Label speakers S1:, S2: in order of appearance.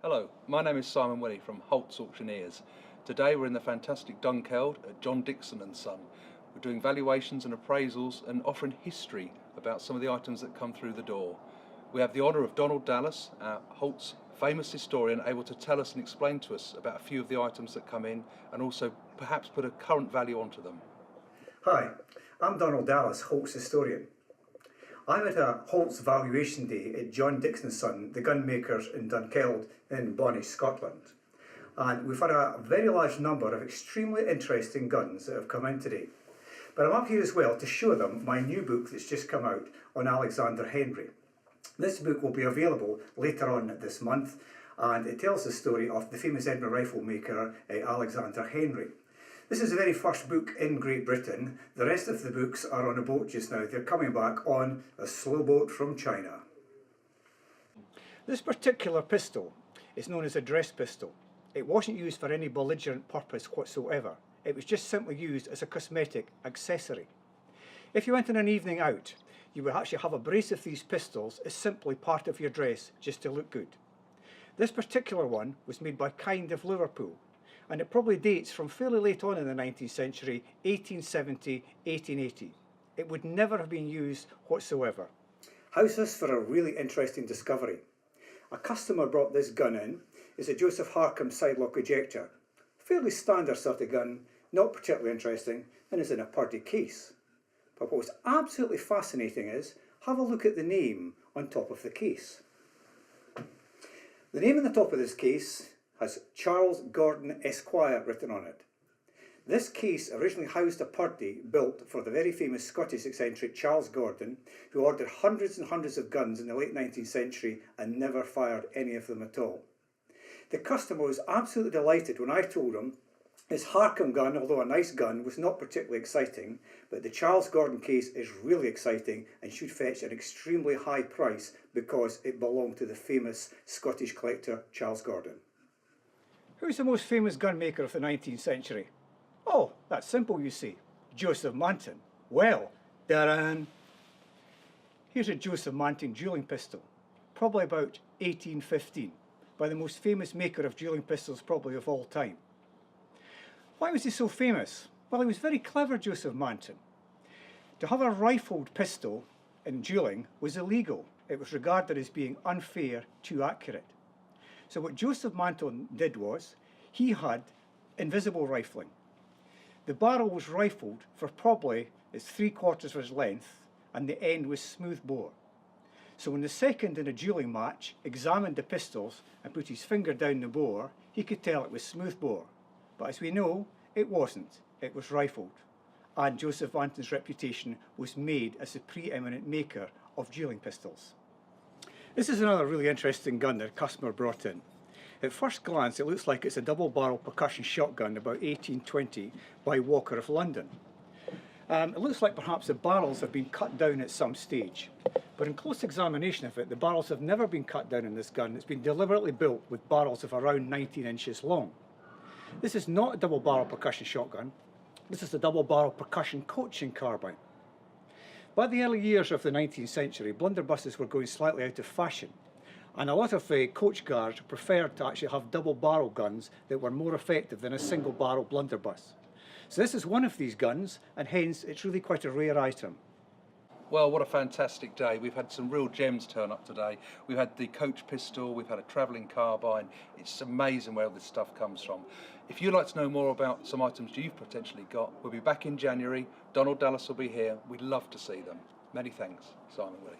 S1: Hello, my name is Simon Willey from HOLT's Auctioneers. Today we're in the fantastic Dunkeld at John Dixon and Son. We're doing valuations and appraisals and offering history about some of the items that come through the door. We have the honour of Donald Dallas, our HOLT's famous historian, able to tell us and explain to us about a few of the items that come in and also perhaps put a current value onto them.
S2: Hi, I'm Donald Dallas, HOLT's historian. I'm at a HOLT's Valuation Day at John Dixon and Son, the gun makers in Dunkeld in Bonnie, Scotland. And we've had a very large number of extremely interesting guns that have come in today. But I'm up here as well to show them my new book that's just come out on Alexander Henry. This book will be available later on this month, and it tells the story of the famous Edinburgh rifle maker Alexander Henry. This is the very first book in Great Britain. The rest of the books are on a boat just now. They're coming back on a slow boat from China.
S3: This particular pistol is known as a dress pistol. It wasn't used for any belligerent purpose whatsoever. It was just simply used as a cosmetic accessory. If you went on an evening out, you would actually have a brace of these pistols as simply part of your dress just to look good. This particular one was made by Kind of Liverpool, and it probably dates from fairly late on in the 19th century, 1870, 1880. It would never have been used whatsoever.
S2: How's this for a really interesting discovery? A customer brought this gun in. It's a Joseph Harcum sidelock ejector. Fairly standard sort of gun, not particularly interesting, and is in a purdy case. But what's absolutely fascinating is, have a look at the name on top of the case. The name on the top of this case has Charles Gordon Esquire written on it. This case originally housed a purdy built for the very famous Scottish eccentric Charles Gordon, who ordered hundreds and hundreds of guns in the late 19th century and never fired any of them at all. The customer was absolutely delighted when I told him his Harcum gun, although a nice gun, was not particularly exciting, but the Charles Gordon case is really exciting and should fetch an extremely high price because it belonged to the famous Scottish collector Charles Gordon.
S3: Who's the most famous gun maker of the 19th century? Oh, that's simple, you see. Joseph Manton. Well, da-dan! Here's a Joseph Manton dueling pistol, probably about 1815, by the most famous maker of dueling pistols probably of all time. Why was he so famous? Well, he was very clever, Joseph Manton. To have a rifled pistol in dueling was illegal. It was regarded as being unfair, too accurate. So what Joseph Manton did was, he had invisible rifling. The barrel was rifled for probably its 3/4 of its length, and the end was smooth bore. So when the second in a dueling match examined the pistols and put his finger down the bore, he could tell it was smooth bore. But as we know, it wasn't. It was rifled. And Joseph Manton's reputation was made as the preeminent maker of dueling pistols. This is another really interesting gun that a customer brought in. At first glance, it looks like it's a double-barrel percussion shotgun about 1820 by Walker of London. It looks like perhaps the barrels have been cut down at some stage. But in close examination of it, the barrels have never been cut down in this gun. It's been deliberately built with barrels of around 19 inches long. This is not a double-barrel percussion shotgun. This is a double-barrel percussion coaching carbine. By the early years of the 19th century, blunderbusses were going slightly out of fashion, and a lot of coach guards preferred to actually have double-barrel guns that were more effective than a single-barrel blunderbuss. So this is one of these guns, and hence it's really quite a rare item.
S1: Well, what a fantastic day. We've had some real gems turn up today. We've had the coach pistol, we've had a travelling carbine. It's amazing where all this stuff comes from. If you'd like to know more about some items you've potentially got, we'll be back in January. Donald Dallas will be here. We'd love to see them. Many thanks, Simon Willey.